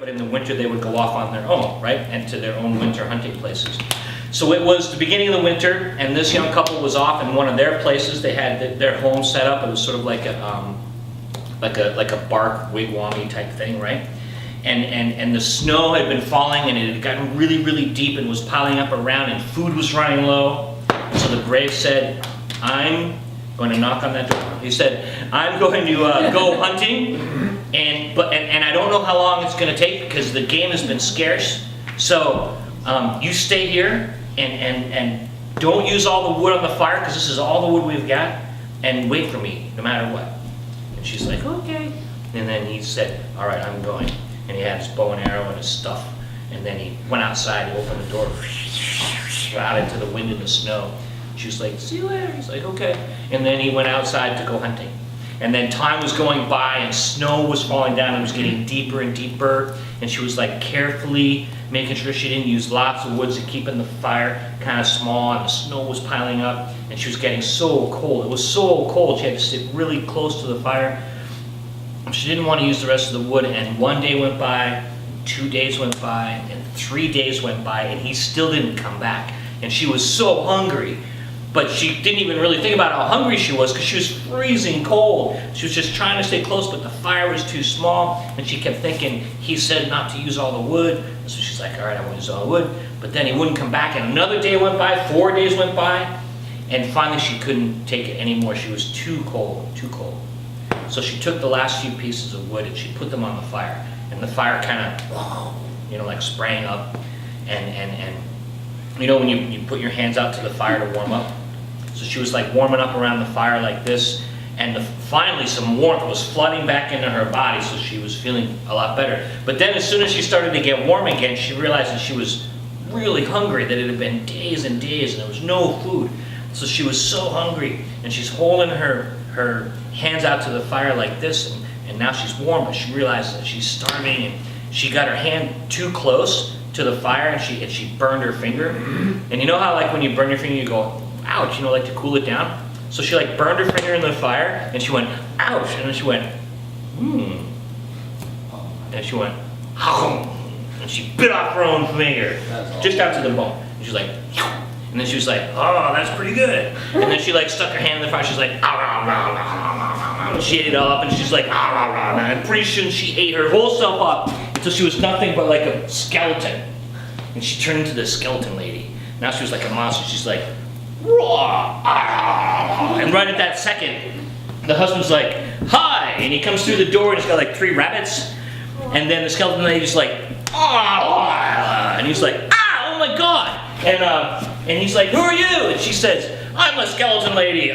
but in the winter they would go off on their own, right? And to their own winter hunting places. So it was the beginning of the winter, and this young couple was off in one of their places. They had their home set up. It was sort of like a bark wigwam-y type thing, right? And the snow had been falling, and it had gotten really, really deep and was piling up around, and food was running low. And so the brave said, I'm going to knock on that door. He said, I'm going to go hunting, and I don't know how long it's going to take because the game has been scarce. So you stay here and don't use all the wood on the fire because this is all the wood we've got, and wait for me no matter what. And she's like, okay. And then he said, all right, I'm going. And he had his bow and arrow and his stuff. And then he went outside, he opened the door, out into the wind and the snow. She was like, see you later. He's like, okay. And then he went outside to go hunting. And then time was going by and snow was falling down and it was getting deeper and deeper. And she was like carefully making sure she didn't use lots of wood to keep in the fire kind of small, and the snow was piling up and she was getting so cold. It was so cold she had to sit really close to the fire. She didn't want to use the rest of the wood, and one day went by, 2 days went by, and 3 days went by, and he still didn't come back. And she was so hungry, but she didn't even really think about how hungry she was because she was freezing cold. She was just trying to stay close, but the fire was too small, and she kept thinking, he said not to use all the wood. So she's like, all right, I won't use all the wood. But then he wouldn't come back, and another day went by, 4 days went by, and finally she couldn't take it anymore. She was too cold, too cold. So she took the last few pieces of wood and she put them on the fire. And the fire kind of, like sprang up. And you know when you put your hands out to the fire to warm up? So she was like warming up around the fire like this. And finally some warmth was flooding back into her body, so she was feeling a lot better. But then as soon as she started to get warm again, she realized that she was really hungry, that it had been days and days and there was no food. So she was so hungry, and she's holding her hands out to the fire like this, and now she's warm, but she realizes that she's starving, and she got her hand too close to the fire, and she burned her finger. And you know how like when you burn your finger you go, ouch, like to cool it down? So she like burned her finger in the fire, and she went, ouch, and then she went, and she went, and she bit off her own finger, just out to the bone. And she's like, and then she was like, oh, that's pretty good. And then she like stuck her hand in the fire. She's like, and she ate it all up, and she's like, and pretty soon she ate her whole self up until she was nothing but like a skeleton. And she turned into the skeleton lady. Now she was like a monster. She's like, and right at that second, the husband's like, hi, and he comes through the door and he's got like 3 rabbits. And then the skeleton lady's like, and he's like, oh my God. And he's like, who are you? And she says, I'm a skeleton lady.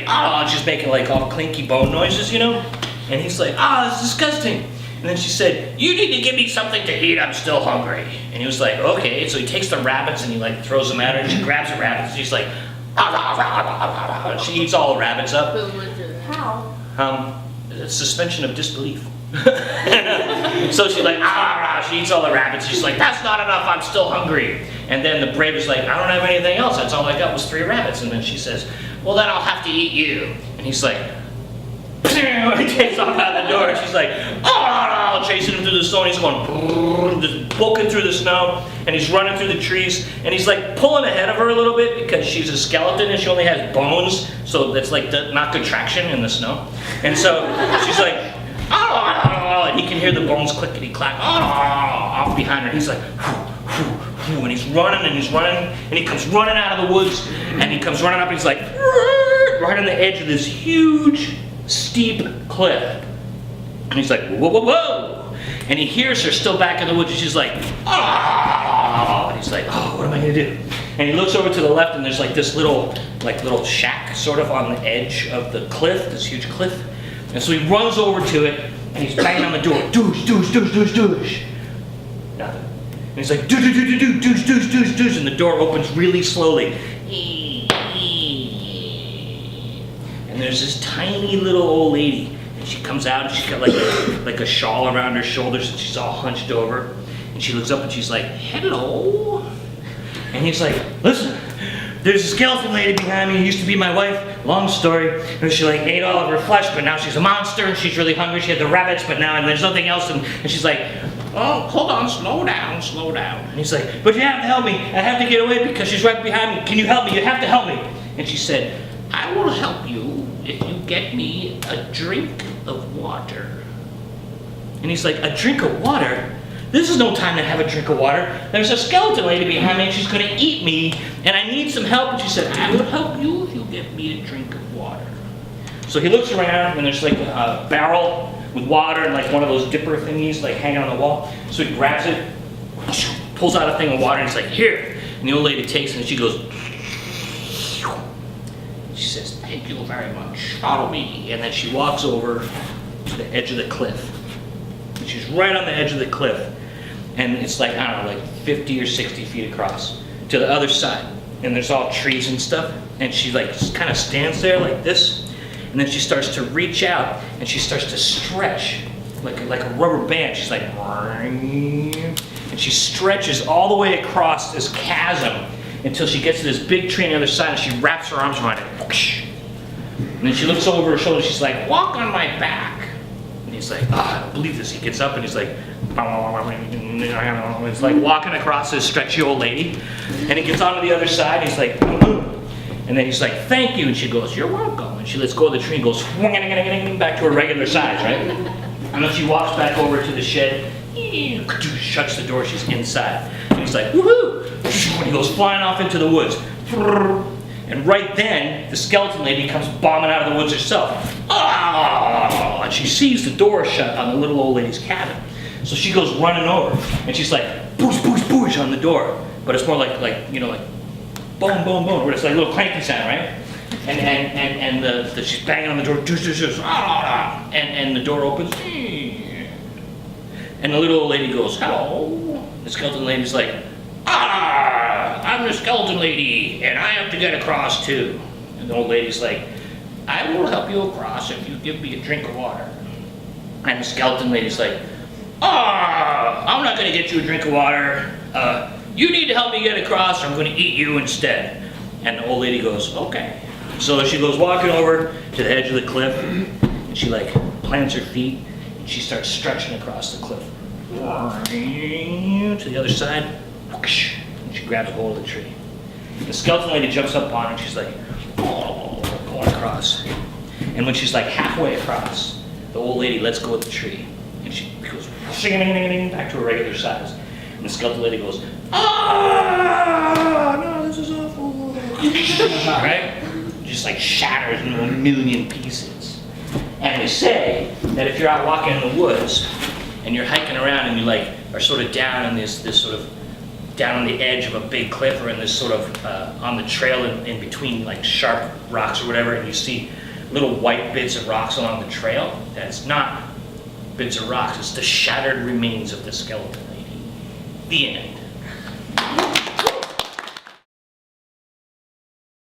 She's making like all clinky bone noises, And he's like, it's disgusting. And then she said, you need to give me something to eat. I'm still hungry. And he was like, okay. So he takes the rabbits and he like throws them at her, and she grabs the rabbits. And she's like, and she eats all the rabbits up. How? Suspension of disbelief. So she's like, she eats all the rabbits. She's like, that's not enough, I'm still hungry. And then the brave is like, I don't have anything else, that's all I got was 3 rabbits. And then she says, well then I'll have to eat you. And he's like, he takes off out the door, and she's like, chasing him through the snow, and he's going, just booking through the snow, and he's running through the trees, and he's like pulling ahead of her a little bit because she's a skeleton and she only has bones, so it's like not good traction in the snow. And so she's like, and he can hear the bones clickety clack off behind her. He's like, and he's running and he's running, and he comes running out of the woods, and he comes running up, and he's like, right on the edge of this huge, steep cliff. And he's like, whoa, whoa, whoa. And he hears her still back in the woods, and she's like, and he's like, what am I gonna do? And he looks over to the left, and there's like this little shack sort of on the edge of the cliff, this huge cliff. And so he runs over to it, and he's banging on the door, douche, douche, douche, douche, douche. Nothing. And he's like, douche, douche, douche, douche, douche, douche, douche, and the door opens really slowly. And there's this tiny little old lady, and she comes out, and she's got like a shawl around her shoulders, and she's all hunched over. And she looks up, and she's like, hello. And he's like, listen, there's a skeleton lady behind me who used to be my wife, long story, and she like ate all of her flesh, but now she's a monster, and she's really hungry. She had the rabbits, but now and there's nothing else, and she's like, oh, hold on, slow down, slow down. And he's like, but you have to help me. I have to get away because she's right behind me. Can you help me? You have to help me. And she said, I will help you if you get me a drink of water. And he's like, a drink of water? This is no time to have a drink of water. There's a skeleton lady behind me and she's gonna eat me and I need some help. And she said, I will help you if you get me a drink of water. So he looks around and there's like a barrel with water and like one of those dipper thingies like hanging on the wall. So he grabs it, pulls out a thing of water and he's like, here. And the old lady takes it and she goes, she says, thank you very much, follow me. And then she walks over to the edge of the cliff. And she's right on the edge of the cliff. And it's like, I don't know, like 50 or 60 feet across to the other side. And there's all trees and stuff. And she like kind of stands there like this. And then she starts to reach out and she starts to stretch like a rubber band. She's like, and she stretches all the way across this chasm until she gets to this big tree on the other side and she wraps her arms around it. And then she looks over her shoulder, she's like, walk on my back. And he's like, I don't believe this. He gets up and he's like, it's like walking across this stretchy old lady. And he gets onto the other side and he's like, and then he's like, thank you. And she goes, you're welcome. And she lets go of the tree and goes back to her regular size, right? And then she walks back over to the shed, shuts the door, she's inside. And he's like, woohoo! And he goes flying off into the woods. And right then, the skeleton lady comes bombing out of the woods herself. Oh! And she sees the door shut on the little old lady's cabin. So she goes running over, and she's like, boosh, boosh, boosh on the door. But it's more like you know, like, boom, boom, boom, where it's like a little clanky sound, right? And she's banging on the door, and the door opens. And the little old lady goes, hello. The skeleton lady's like, I'm the skeleton lady, and I have to get across too. And the old lady's like, I will help you across if you give me a drink of water. And the skeleton lady's like, I'm not gonna get you a drink of water. You need to help me get across or I'm gonna eat you instead. And the old lady goes, okay. So she goes walking over to the edge of the cliff and she like plants her feet and she starts stretching across the cliff. To the other side, and she grabs hold of the tree. The skeleton lady jumps up on her and she's like, going across. And when she's like halfway across, the old lady lets go of the tree and she goes back to her regular size. And the skeleton lady goes, no, this is awful. Right? Just like shatters into a million pieces. And they say that if you're out walking in the woods and you're hiking around and you like are sort of down in this sort of down on the edge of a big cliff or in this sort of on the trail in between like sharp rocks or whatever, and you see little white bits of rocks along the trail, that's not bits of rocks, it's the shattered remains of the skeleton lady. The end.